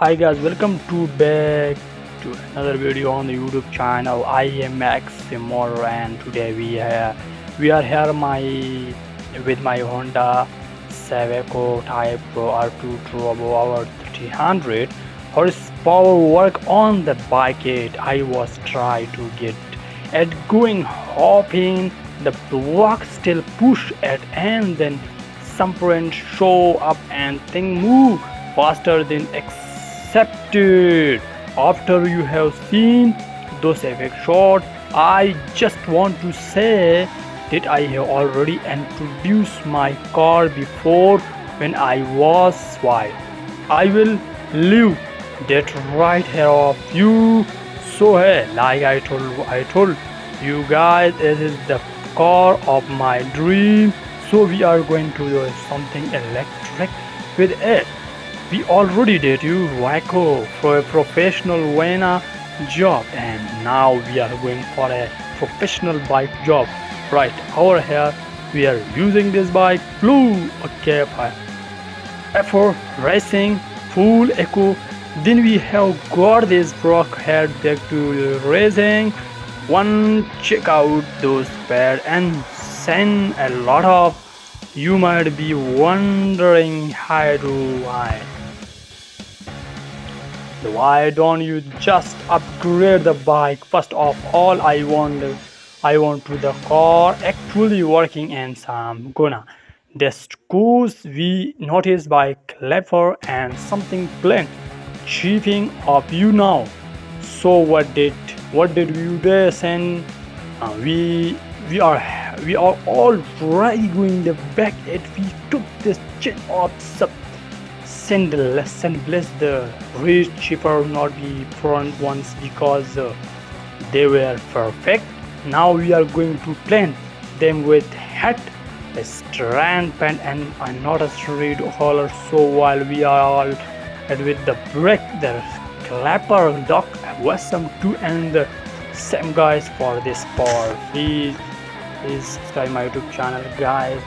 Hi guys, welcome to back to another video on the YouTube channel. I am Maximor and today we are here with my Honda Saveco Type R2 Turbo over 300 horsepower work on the bike. I was trying to get it going, hoping the block still push it, and then some friends show up and things move faster than accepted. After you have seen those effect shots, I just want to say that I have already introduced my car before when I was white. I will leave that right here of you. So hey, like I told you guys, this is the car of my dream. So we are going to do something electric with it. We already did you Waco for a professional Vena job, and now we are going for a professional bike job. Right over here we are using this bike blue, okay, for racing full eco. Then we have got this Brock head back to racing one. Check out those pads and send a lot of. You might be wondering why don't you just upgrade the bike? First of all, I want to the car actually working, and some gonna discuss we noticed by clever and something plain cheating of you now. So what did you do? And we are already going the back it. We took this chin of bless the rich cheaper, not the front ones, because they were perfect. Now we are going to plant them with hat, a strand pen, and not a straight holder. So while we are all with the brake, the clapper dock was some two, and the same guys for this part. Please subscribe my YouTube channel, guys.